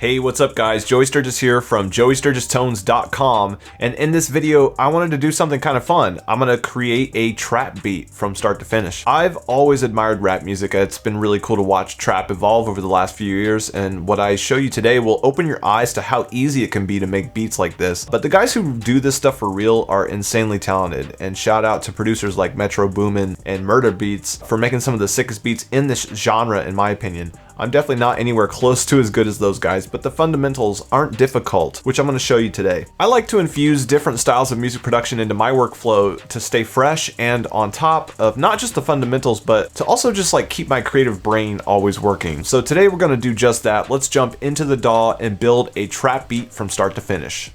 Hey, what's up guys? Joey Sturgis here from joeysturgistones.com, and in this video I wanted to do something kind of fun. I'm gonna create a trap beat from start to finish. I've always admired rap music. It's been really cool to watch trap evolve over the last few years, and what I show you today will open your eyes to how easy it can be to make beats like this. But the guys who do this stuff for real are insanely talented, and shout out to producers like Metro Boomin and Murder Beats for making some of the sickest beats in this genre in my opinion. I'm definitely not anywhere close to as good as those guys, but the fundamentals aren't difficult, which I'm going to show you today. I like to infuse different styles of music production into my workflow to stay fresh and on top of not just the fundamentals, but to also just like keep my creative brain always working. So today we're going to do just that. Let's jump into the DAW and build a trap beat from start to finish.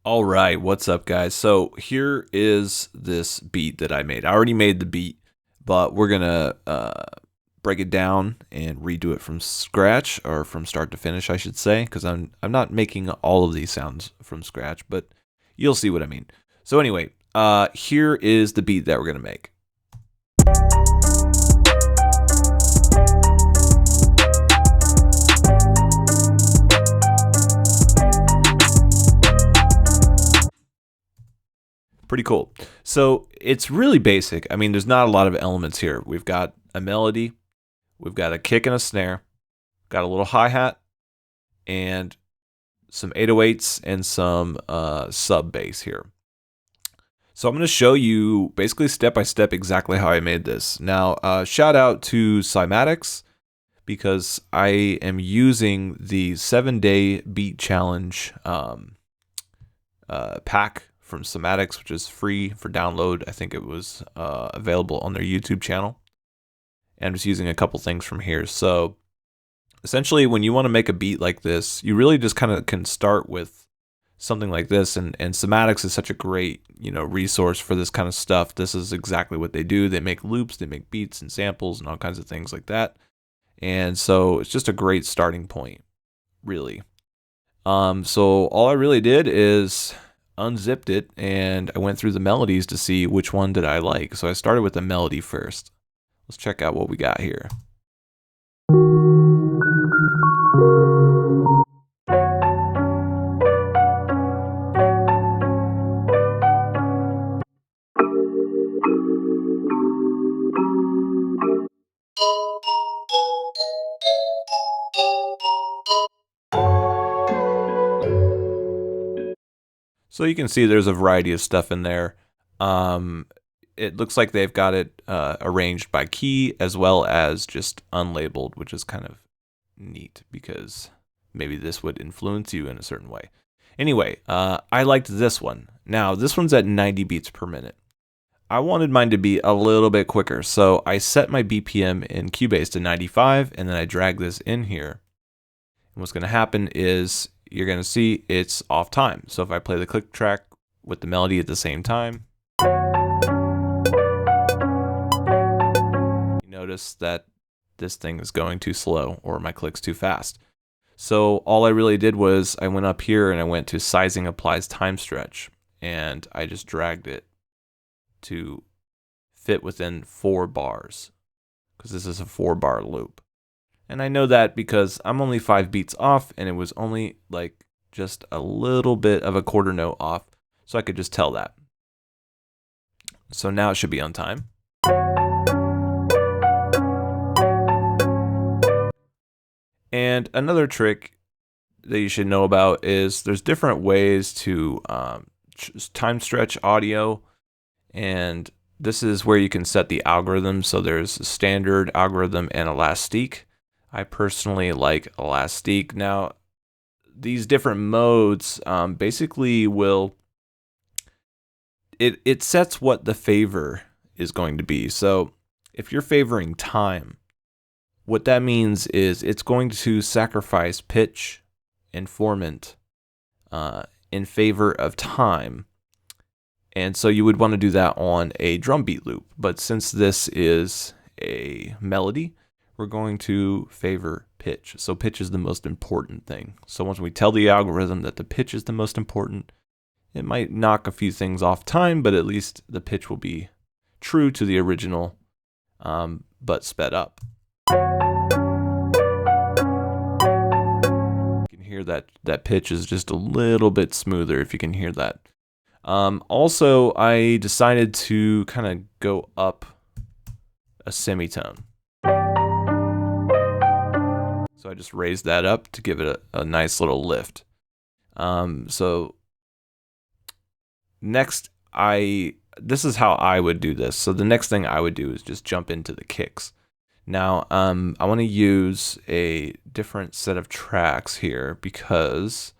All right, what's up guys? So here is this beat that I made. I already made the beat, but we're going to break it down and redo it from scratch, or from start to finish I should say, because I'm not making all of these sounds from scratch, but you'll see what I mean. So anyway, here is the beat that we're gonna make. Pretty cool. So it's really basic. I mean, there's not a lot of elements here. We've got a melody, we've got a kick and a snare, got a little hi-hat, and some 808s and some sub bass here. So I'm going to show you basically step by step exactly how I made this. Now, shout out to Cymatics, because I am using the 7-day beat challenge pack from cymatics, which is free for download. I think it was available on their YouTube channel. And I'm just using a couple things from here. So essentially, when you want to make a beat like this, you really just kind of can start with something like this. And cymatics is such a great, resource for this kind of stuff. This is exactly what they do. They make loops, they make beats and samples and all kinds of things like that. And so it's just a great starting point, really. So all I really did is unzipped it and I went through the melodies to see which one did I like. So I started with the melody first. Let's check out what we got here. So you can see there's a variety of stuff in there. It looks like they've got it arranged by key as well as just unlabeled, which is kind of neat because maybe this would influence you in a certain way. Anyway, I liked this one. Now, this one's at 90 beats per minute. I wanted mine to be a little bit quicker, so I set my BPM in Cubase to 95, and then I drag this in here. And what's going to happen is you're going to see it's off time. So if I play the click track with the melody at the same time, notice that this thing is going too slow or my click's too fast. So all I really did was I went up here and I went to sizing applies time stretch, and I just dragged it to fit within 4 bars, because this is a 4-bar loop. And I know that because I'm only 5 beats off, and it was only like just a little bit of a quarter note off, so I could just tell that. So now it should be on time. And another trick that you should know about is there's different ways to time stretch audio, and this is where you can set the algorithm. So there's a standard algorithm and elastique. I personally like elastique. Now, these different modes basically will, it sets what the favor is going to be. So if you're favoring time, what that means is it's going to sacrifice pitch and formant in favor of time. And so you would want to do that on a drum beat loop. But since this is a melody, we're going to favor pitch. So pitch is the most important thing. So once we tell the algorithm that the pitch is the most important, it might knock a few things off time, but at least the pitch will be true to the original, but sped up. sure that that pitch is just a little bit smoother, if you can hear that. Also, I decided to kind of go up a semitone. So I just raised that up to give it a nice little lift. So next, this is how I would do this. So the next thing I would do is just jump into the kicks. Now, I want to use a different set of tracks here because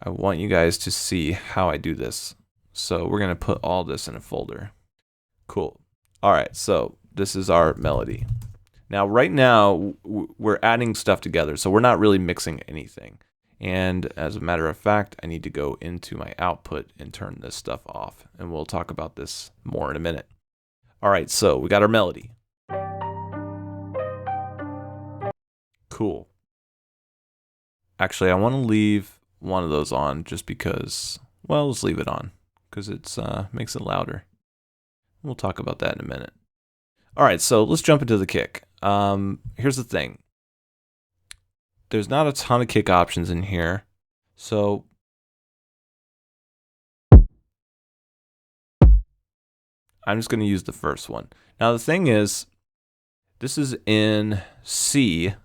I want you guys to see how I do this. So we're going to put all this in a folder. Cool. All right, so this is our melody. Now, right now, we're adding stuff together, so we're not really mixing anything. And as a matter of fact, I need to go into my output and turn this stuff off. And we'll talk about this more in a minute. All right, so we got our melody. Cool. Actually, I want to leave one of those on just because, well, let's leave it on because it makes it louder. We'll talk about that in a minute. All right, so let's jump into the kick. Here's the thing. There's not a ton of kick options in here, so I'm just going to use the first one. Now, the thing is, this is in C.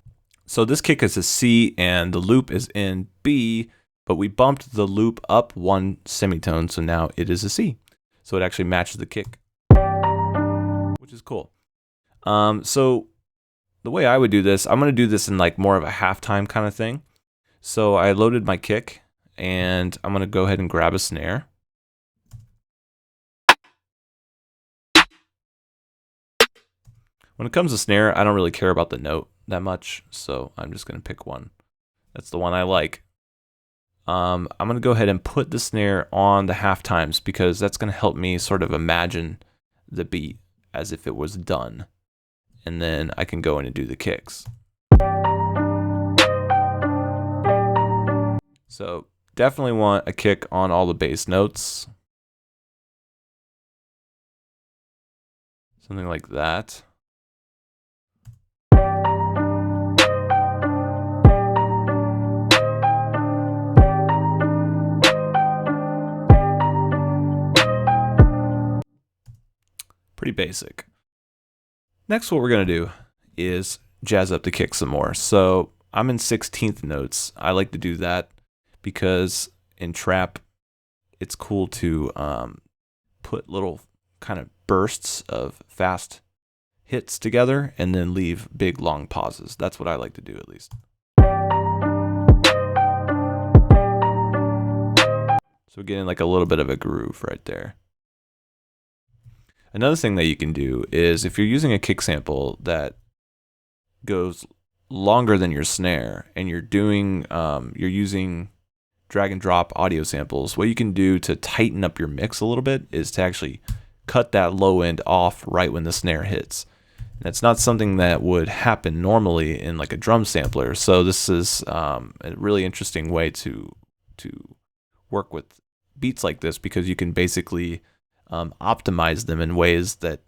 So this kick is a C and the loop is in B, but we bumped the loop up one semitone, so now it is a C. So it actually matches the kick, which is cool. So the way I would do this, I'm going to do this in like more of a halftime kind of thing. So I loaded my kick and I'm going to go ahead and grab a snare. When it comes to snare, I don't really care about the note that much, so I'm just going to pick one. That's the one I like. I'm going to go ahead and put the snare on the half times because that's going to help me sort of imagine the beat as if it was done. And then I can go in and do the kicks. So definitely want a kick on all the bass notes. Something like that. Pretty basic. Next, what we're going to do is jazz up the kick some more. So I'm in 16th notes. I like to do that because in trap, it's cool to put little kind of bursts of fast hits together and then leave big long pauses. That's what I like to do, at least. So we're getting like a little bit of a groove right there. Another thing that you can do is if you're using a kick sample that goes longer than your snare and you're using drag and drop audio samples, what you can do to tighten up your mix a little bit is to actually cut that low end off right when the snare hits. And it's not something that would happen normally in like a drum sampler. So this is a really interesting way to work with beats like this because you can basically optimize them in ways that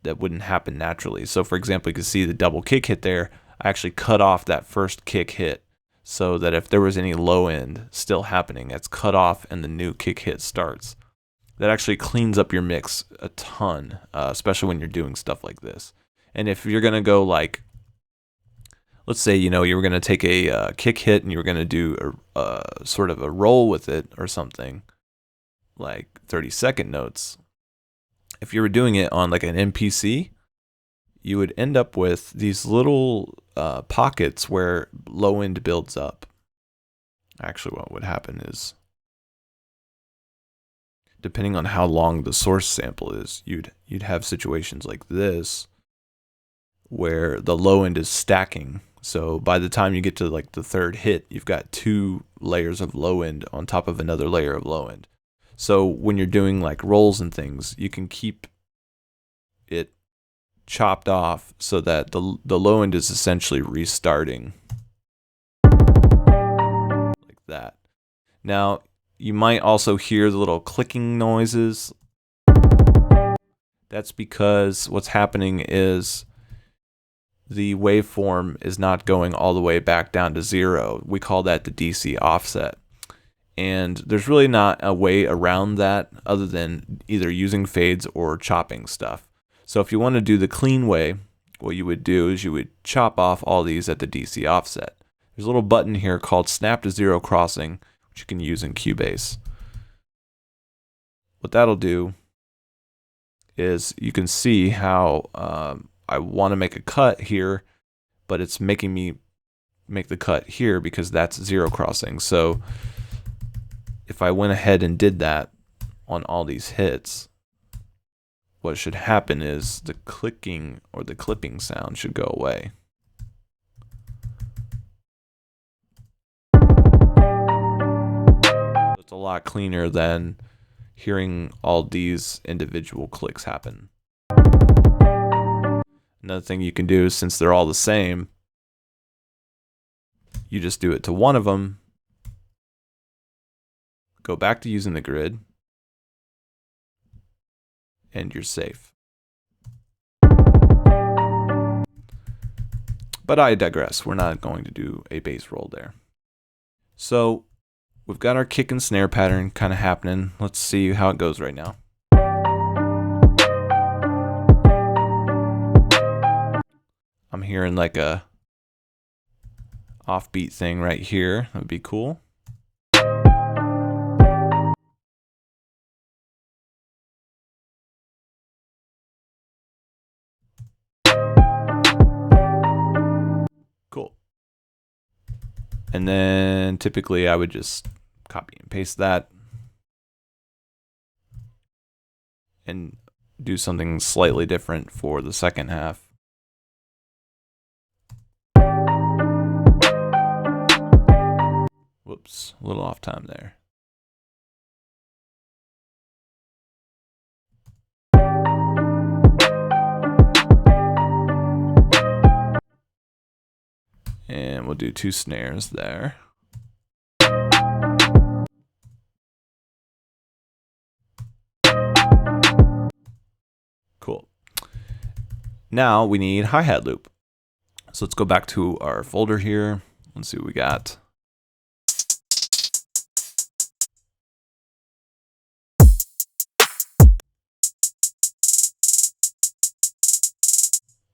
wouldn't happen naturally. So for example, you can see the double kick hit there. I actually cut off that first kick hit so that if there was any low end still happening, that's cut off and the new kick hit starts. That actually cleans up your mix a ton, especially when you're doing stuff like this. And if you're going to go like, let's say, you were going to take a kick hit and you were going to do a sort of a roll with it or something, like 30-second notes. If you were doing it on like an MPC, you would end up with these little pockets where low end builds up. Actually, what would happen is, depending on how long the source sample is, you'd have situations like this where the low end is stacking. So by the time you get to like the third hit, you've got 2 layers of low end on top of another layer of low end. So when you're doing like rolls and things, you can keep it chopped off so that the low end is essentially restarting like that. Now, you might also hear the little clicking noises. That's because what's happening is the waveform is not going all the way back down to 0. We call that the DC offset. And there's really not a way around that other than either using fades or chopping stuff. So if you want to do the clean way, what you would do is you would chop off all these at the DC offset. There's a little button here called Snap to Zero Crossing, which you can use in Cubase. What that'll do is you can see how I want to make a cut here, but it's making me make the cut here because that's zero crossing. So if I went ahead and did that on all these hits, what should happen is the clicking or the clipping sound should go away. It's a lot cleaner than hearing all these individual clicks happen. Another thing you can do is, since they're all the same, you just do it to one of them, go back to using the grid, and you're safe. But I digress. We're not going to do a bass roll there. So we've got our kick and snare pattern kind of happening. Let's see how it goes right now. I'm hearing like a offbeat thing right here. That would be cool. Cool. And then typically I would just copy and paste that and do something slightly different for the second half. Whoops, a little off time there. And we'll do 2 snares there. Cool. Now we need hi-hat loop. So let's go back to our folder here. Let's see what we got.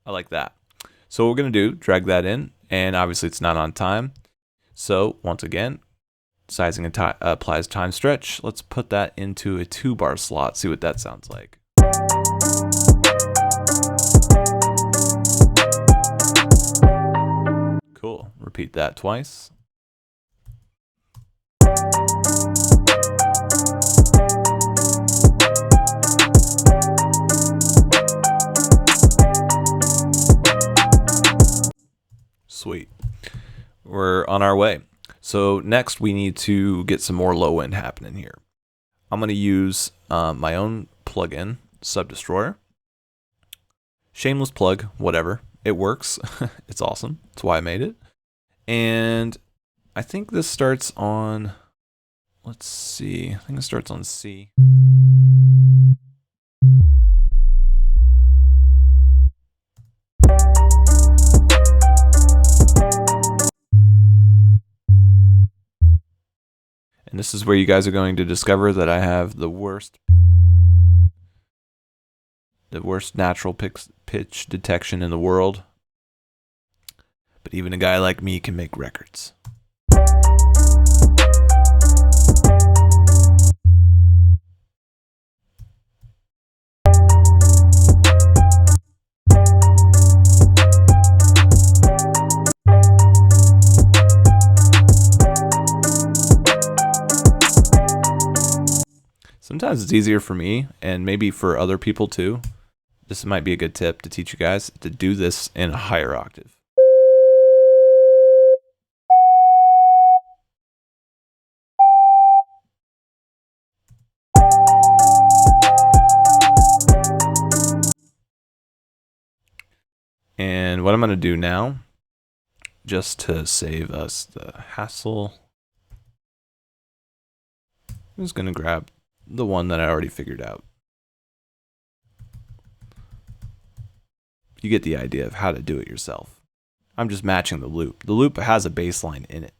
I like that. So what we're going to do, drag that in, and obviously it's not on time. So once again, sizing applies time stretch. Let's put that into a 2-bar slot, see what that sounds like. Cool. Repeat that twice. Sweet. We're on our way. So next we need to get some more low end happening here. I'm going to use my own plugin, Sub Destroyer. Shameless plug, whatever. It works. It's awesome. That's why I made it. And I think this starts on, let's see, I think it starts on C. And this is where you guys are going to discover that I have the worst natural pitch detection in the world. But even a guy like me can make records. Sometimes it's easier for me, and maybe for other people too. This might be a good tip to teach you guys to do this in a higher octave. And what I'm going to do now, just to save us the hassle, I'm just going to grab the one that I already figured out. you get the idea of how to do it yourself. I'm just matching the loop. The loop has a bass line in it.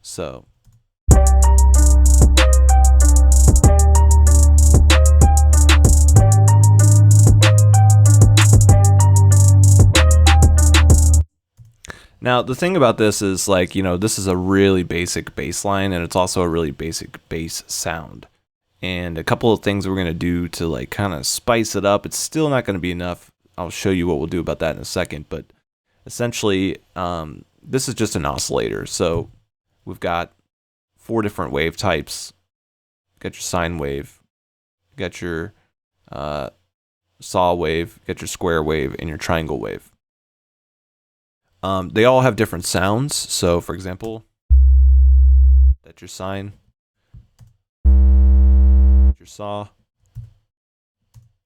So now, the thing about this is, like, you know, this is a really basic bass line, and it's also a really basic bass sound. And a couple of things we're going to do to, like, kind of spice it up. It's still not going to be enough. I'll show you what we'll do about that in a second. But essentially, this is just an oscillator. So we've got 4 different wave types. Got your sine wave, got your saw wave, got your square wave, and your triangle wave. They all have different sounds. So, for example, that's your sine, that's your saw,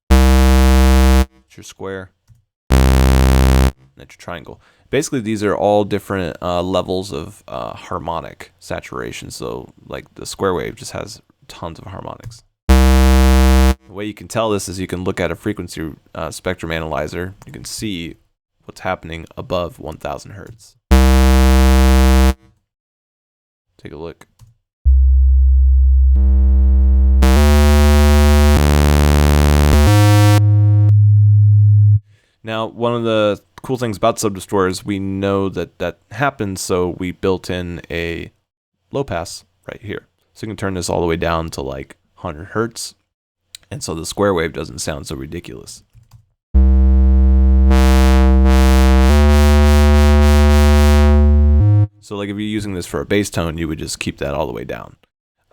that's your square, and that's your triangle. Basically, these are all different levels of harmonic saturation. So, like, the square wave just has tons of harmonics. The way you can tell this is you can look at a frequency spectrum analyzer. You can see what's happening above 1000 hertz. Take a look. Now, one of the cool things about Subdistor is we know that that happens, so we built in a low pass right here. So you can turn this all the way down to like 100 hertz, and so the square wave doesn't sound so ridiculous. So like if you're using this for a bass tone, you would just keep that all the way down.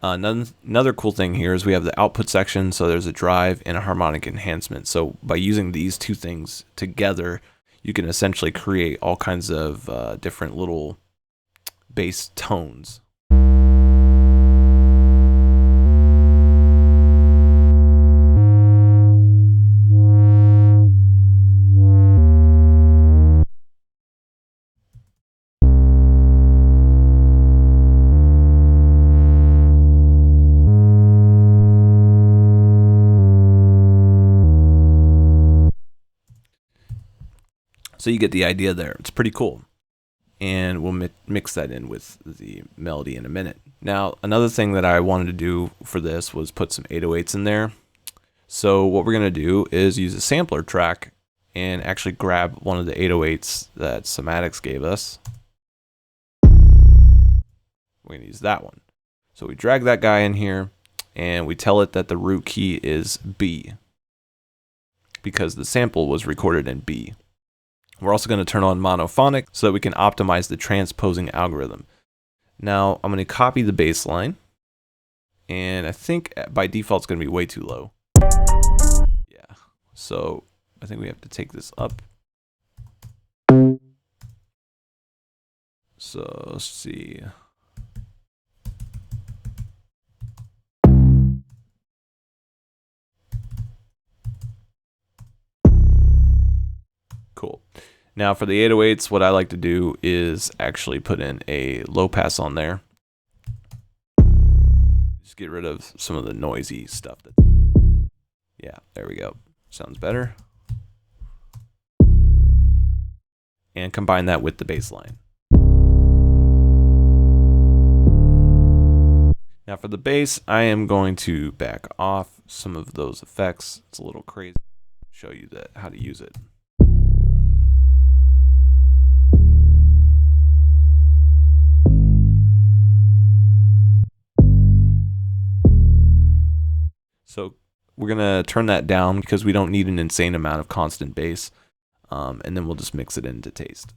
Another cool thing here is we have the output section. So there's a drive and a harmonic enhancement. So by using these two things together, you can essentially create all kinds of different little bass tones. So you get the idea there. It's pretty cool. And we'll mix that in with the melody in a minute. Now, another thing that I wanted to do for this was put some 808s in there. So what we're going to do is use a sampler track and actually grab one of the 808s that Cymatics gave us. We're going to use that one. So we drag that guy in here and we tell it that the root key is B because the sample was recorded in B. We're also going to turn on monophonic so that we can optimize the transposing algorithm. Now, I'm going to copy the bass line, and I think by default it's going to be way too low. Yeah, so I think we have to take this up. So let's see. Cool. Now for the 808s, what I like to do is actually put in a low pass on there. Just get rid of some of the noisy stuff. Yeah, there we go. Sounds better. And combine that with the bass line. Now for the bass, I am going to back off some of those effects. It's a little crazy. Show you how to use it. So we're going to turn that down because we don't need an insane amount of constant bass. And then we'll just mix it into taste.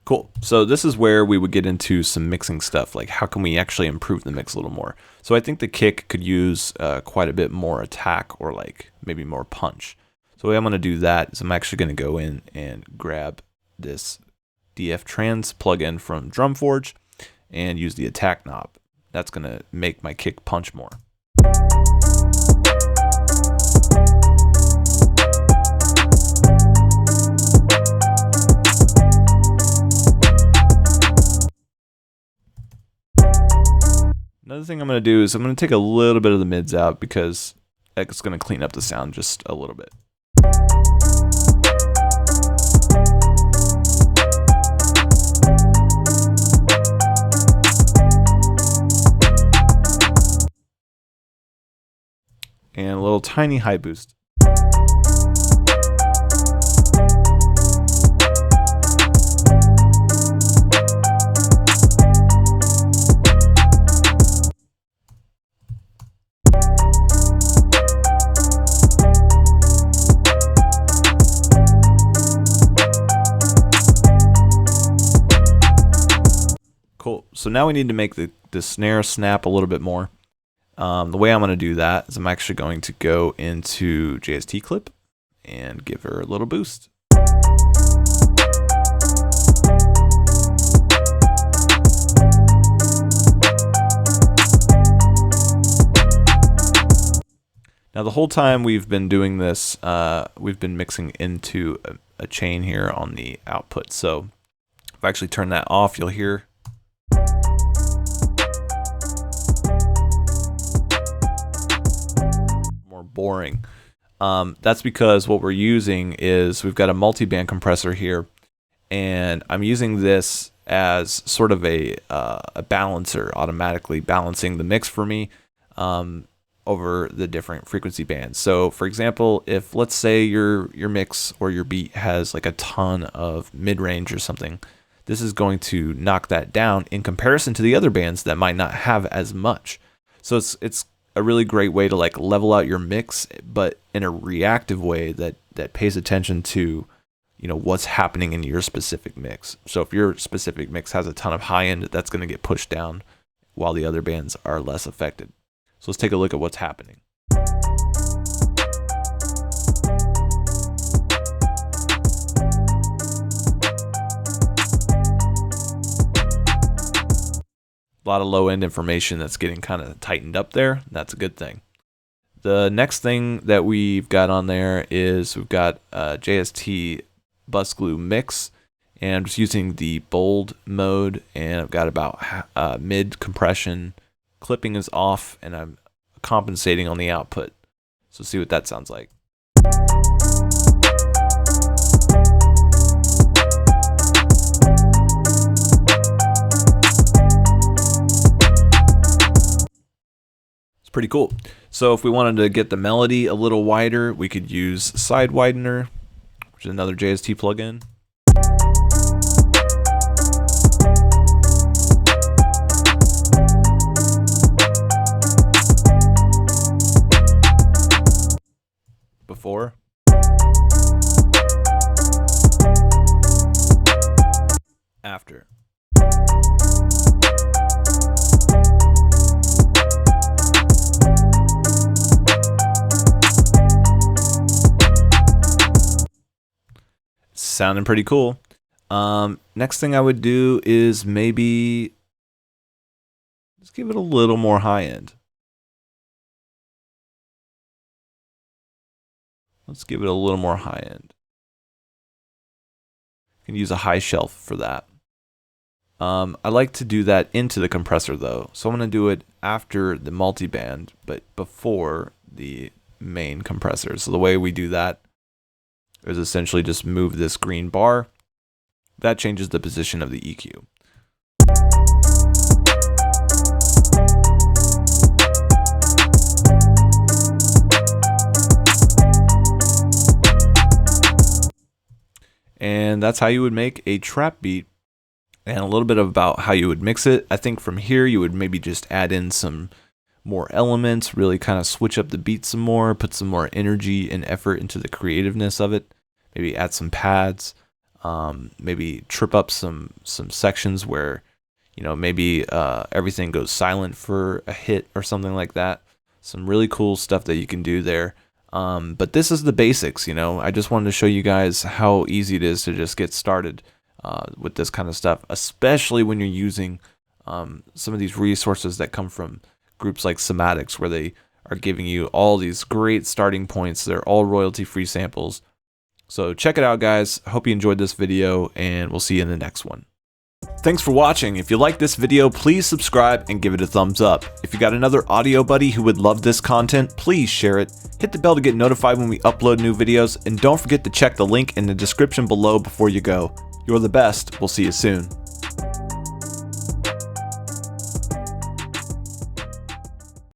Cool. So this is where we would get into some mixing stuff. Like how can we actually improve the mix a little more? So I think the kick could use quite a bit more attack or like maybe more punch. So the way I'm going to do that is I'm actually going to go in and grab this DF Trans plugin from DrumForge and use the attack knob. That's going to make my kick punch more. Another thing I'm going to do is I'm going to take a little bit of the mids out because it's going to clean up the sound just a little bit. And a little tiny high boost. Cool. So now we need to make the snare snap a little bit more. The way I'm going to do that is I'm actually going to go into JST clip and give her a little boost. Now the whole time we've been doing this, we've been mixing into a chain here on the output. So if I actually turn that off, you'll hear more boring. That's because what we're using is we've got a multi-band compressor here, and I'm using this as sort of a balancer, automatically balancing the mix for me over the different frequency bands. So for example, if let's say your mix or your beat has like a ton of mid-range or something, this is going to knock that down in comparison to the other bands that might not have as much. So it's a really great way to like level out your mix, but in a reactive way that pays attention to, you know, what's happening in your specific mix. So if your specific mix has a ton of high end, that's going to get pushed down while the other bands are less affected. So let's take a look at what's happening. A lot of low end information that's getting kind of tightened up there. That's a good thing. The next thing that we've got on there is we've got JST bus glue mix, and I'm just using the bold mode, and I've got about mid compression. Clipping is off, and I'm compensating on the output. So see what that sounds like. It's pretty cool. So if we wanted to get the melody a little wider, we could use side widener, which is another JST plugin. Before. After. Sounding pretty cool. Next thing I would do is maybe just give it a little more high end. Let's give it a little more high end. You can use a high shelf for that. I like to do that into the compressor though. So I'm going to do it after the multiband, but before the main compressor. So the way we do that is essentially just move this green bar. That changes the position of the EQ. And that's how you would make a trap beat, and a little bit about how you would mix it. I think from here you would maybe just add in some more elements, really kind of switch up the beat some more, put some more energy and effort into the creativeness of it. Maybe add some pads, maybe trip up some sections where, you know, maybe everything goes silent for a hit or something like that. Some really cool stuff that you can do there. But this is the basics, you know. I just wanted to show you guys how easy it is to just get started with this kind of stuff, especially when you're using some of these resources that come from groups like Cymatics, where they are giving you all these great starting points. They're all royalty-free samples. So check it out, guys. Hope you enjoyed this video, and we'll see you in the next one. Thanks for watching. If you like this video, please subscribe and give it a thumbs up. If you got another audio buddy who would love this content, please share it. Hit the bell to get notified when we upload new videos, and don't forget to check the link in the description below before you go. You're the best. We'll see you soon.